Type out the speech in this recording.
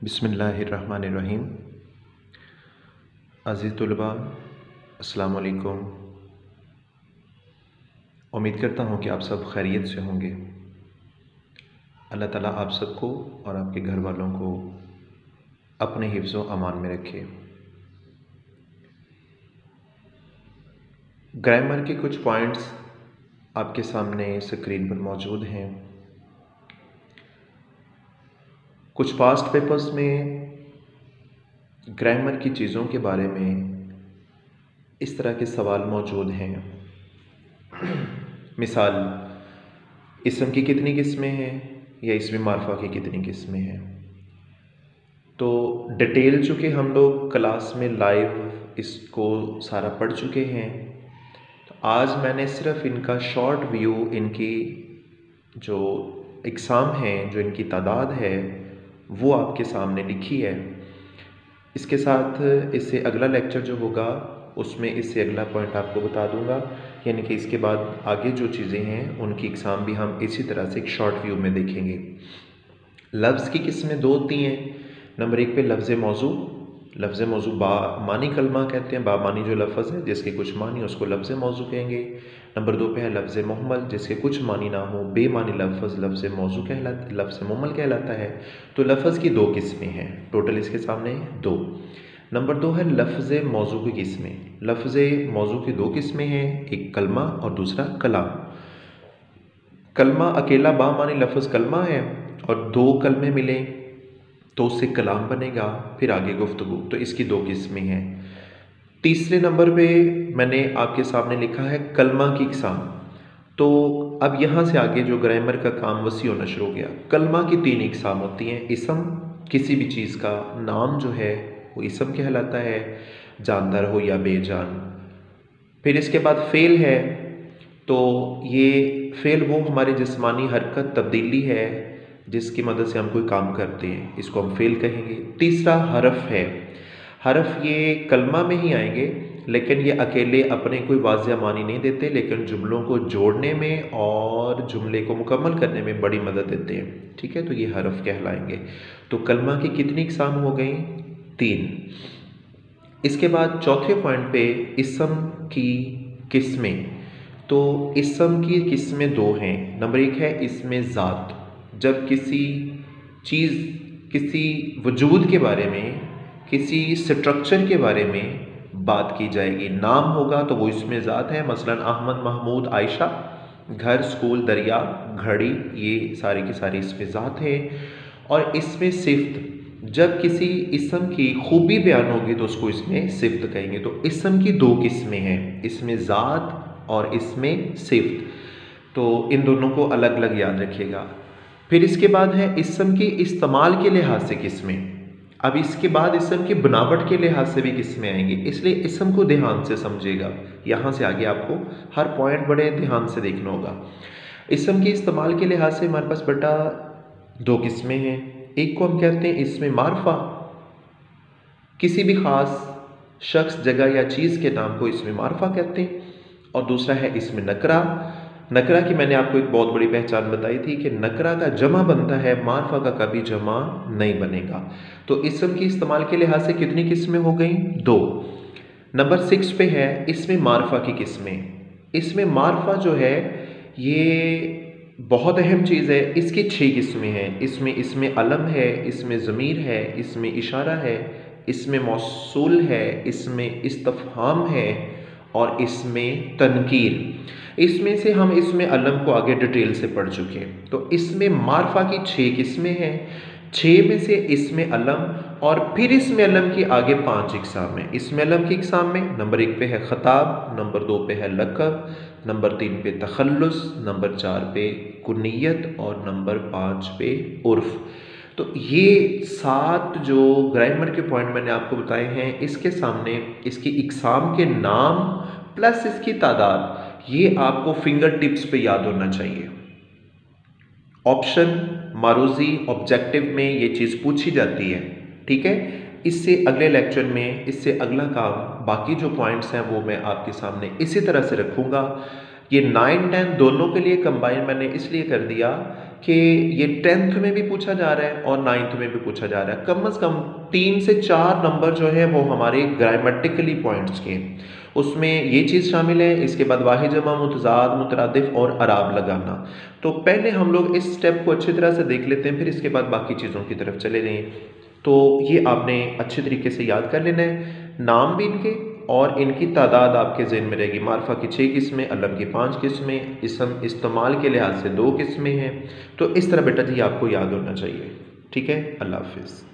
बिस्मिल्लाहिर्रहमानिर्रहीम। अज़ीज़ तलबा, अस्सलाम वालेकुम। उम्मीद करता हूँ कि आप सब खैरियत से होंगे। अल्लाह ताला आप सबको और आपके घर वालों को अपने हिफ्ज़ व अमान में रखे। ग्रामर के कुछ पॉइंट्स आपके सामने स्क्रीन पर मौजूद हैं। कुछ पास्ट पेपर्स में ग्रामर की चीज़ों के बारे में इस तरह के सवाल मौजूद हैं। मिसाल, इसम की कितनी किस्में हैं या इसमें मार्फा की कितनी किस्में हैं। तो डिटेल चूँकि हम लोग क्लास में लाइव इसको सारा पढ़ चुके हैं, तो आज मैंने सिर्फ इनका शॉर्ट व्यू, इनकी जो इकसाम हैं, जो इनकी तादाद है, वो आपके सामने लिखी है। इसके साथ इससे अगला लेक्चर जो होगा उसमें इससे अगला पॉइंट आपको बता दूंगा, यानी कि इसके बाद आगे जो चीज़ें हैं उनकी एग्ज़ाम भी हम इसी तरह से एक शॉर्ट व्यू में देखेंगे। लफ्ज़ की किस्में दो होती हैं। नंबर एक पे लफ्ज़ मौजू। लफ्ज़ मौजू बामानी कलमा कहते हैं। बामानी जो लफ्ज़ है जिसके कुछ मानी उसको लफ्ज़ मौजू कहेंगे। नंबर दो पे है लफ्ज़ मुहम्मल, जिसके कुछ मानी ना हो, बेमानी लफ्ज़ लफ्ज़ मौजू कहलाता, लफ्ज़ मुहम्मल कहलाता है। तो लफ्ज़ की दो किस्में हैं, टोटल इसके सामने दो। नंबर दो है लफ्ज़ मौजू की किस्में। लफ्ज़ मौजू की दो किस्में हैं, एक कलमा और दूसरा कलाम। कलमा अकेला बामानी लफ्ज़ कलमा है और दो कलमे मिले तो उससे कलाम बनेगा, फिर आगे गुफ्तगू। तो इसकी दो किस्में हैं। तीसरे नंबर पे मैंने आपके सामने लिखा है कलमा की इकसाम। तो अब यहाँ से आगे जो ग्रामर का काम वसी होना शुरू हो गया। कलमा की तीन इकसाम होती हैं। इसम, किसी भी चीज़ का नाम जो है वो इसम कहलाता है, जानदार हो या बेजान। फिर इसके बाद फ़ेल है, तो ये फ़ेल वो हमारी जिस्मानी हरकत तब्दीली है जिसकी मदद से हम कोई काम करते हैं, इसको हम फ़ेल कहेंगे। तीसरा हरफ है। हरफ ये कलमा में ही आएंगे, लेकिन ये अकेले अपने कोई वाज़िया मानी नहीं देते, लेकिन जुमलों को जोड़ने में और जुमले को मुकम्मल करने में बड़ी मदद देते हैं। ठीक है, तो ये हरफ कहलाएंगे। तो कलमा की कितनी इकसाम हो गई? तीन। इसके बाद चौथे पॉइंट पे इसम की किस्में। तो इसम की किस्में दो हैं। नंबर एक है इसमें ज़ात, जब किसी चीज़, किसी वजूद के बारे में, किसी स्ट्रक्चर के बारे में बात की जाएगी। नाम होगा तो वो इसमें ज़ात है, मसलन अहमद, महमूद, आयशा। घर, स्कूल, दरिया, घड़ी, ये सारी की सारी इसमें ज़ात है। और इसमें सिफ्त, जब किसी इसम की खूबी बयान होगी तो उसको इसमें सिफ्त कहेंगे। तो इसम की दो किस्में हैं, इसमें ज़ात और इसमें सिफ्त। तो इन दोनों को अलग अलग याद रखिएगा। फिर इसके बाद है इसम की इस्तेमाल के लिहाज से किस्में। अब इसके बाद इसम की बनावट के लिहाज से भी किस्में आएंगी, इसलिए इसम को ध्यान से समझिएगा। यहाँ से आगे आपको हर पॉइंट बड़े ध्यान से देखना होगा। इसम की इस्तेमाल के लिहाज से हमारे पास बेटा दो किस्में हैं। एक को हम कहते हैं इसमें मारफा, किसी भी ख़ास शख्स, जगह या चीज़ के नाम को इसमें मारफा कहते हैं। और दूसरा है इसमें नकरा। नकरा की मैंने आपको एक बहुत बड़ी पहचान बताई थी कि नकरा का जमा बनता है, मारफा का कभी जमा नहीं बनेगा। तो इसम की इस्तेमाल के लिहाज से कितनी किस्में हो गई? दो। नंबर 6 पे है इसमें मारफा की किस्में। इसमें मारफा जो है ये बहुत अहम चीज़ है। इसकी 6 किस्में हैं। इसमें अलम है, इसमें ज़मीर है, इसमें इशारा है, इसमें मौसूल है, इसमें इस्तफ़हाम है और इसमें तनकीर। इसमें से हम इसमें अलम को आगे डिटेल से पढ़ चुके हैं। तो इसमें मारफा की 6 किस्में हैं। 6 में से इसमें अलम और फिर इसमें अलम की आगे 5 इकसाम है। इसमें अलम की इकसाम में नंबर 1 पे है ख़ताब, नंबर 2 पे है लक़ब, नंबर 3 पे तखल्लुस, नंबर 4 पे कुनियत और नंबर 5 पे उर्फ़। तो ये 7 जो ग्रामर के पॉइंट मैंने आपको बताए हैं, इसके सामने इसकी इकसाम के नाम प्लस इसकी तादाद, ये आपको फिंगर टिप्स पे याद होना चाहिए। ऑप्शन, मारूजी, ऑब्जेक्टिव में ये चीज़ पूछी जाती है। ठीक है, इससे अगले लेक्चर में, इससे अगला काम, बाकी जो पॉइंट्स हैं वो मैं आपके सामने इसी तरह से रखूँगा। ये 9, 10 दोनों के लिए कंबाइन मैंने इसलिए कर दिया कि ये 10th में भी पूछा जा रहा है और 9th में भी पूछा जा रहा है। कम से कम 3 से 4 नंबर जो है वो हमारे ग्रामेटिकली पॉइंट्स के, उसमें ये चीज़ शामिल है। इसके बाद वाहिद जमा मुतज़ाद मुतरादिफ और अराब लगाना। तो पहले हम लोग इस स्टेप को अच्छी तरह से देख लेते हैं, फिर इसके बाद बाकी चीज़ों की तरफ चले जाएँ। तो ये आपने अच्छे तरीके से याद कर लेना है, नाम भी इनके और इनकी तादाद आपके ज़हन में रहेगी। मार्फा की 6 किस्में, अलम की 5 किस्में, इसम इस्तेमाल के लिहाज से 2 किस्में हैं। तो इस तरह बेटा जी आपको याद होना चाहिए। ठीक है, अल्लाह हाफिज़।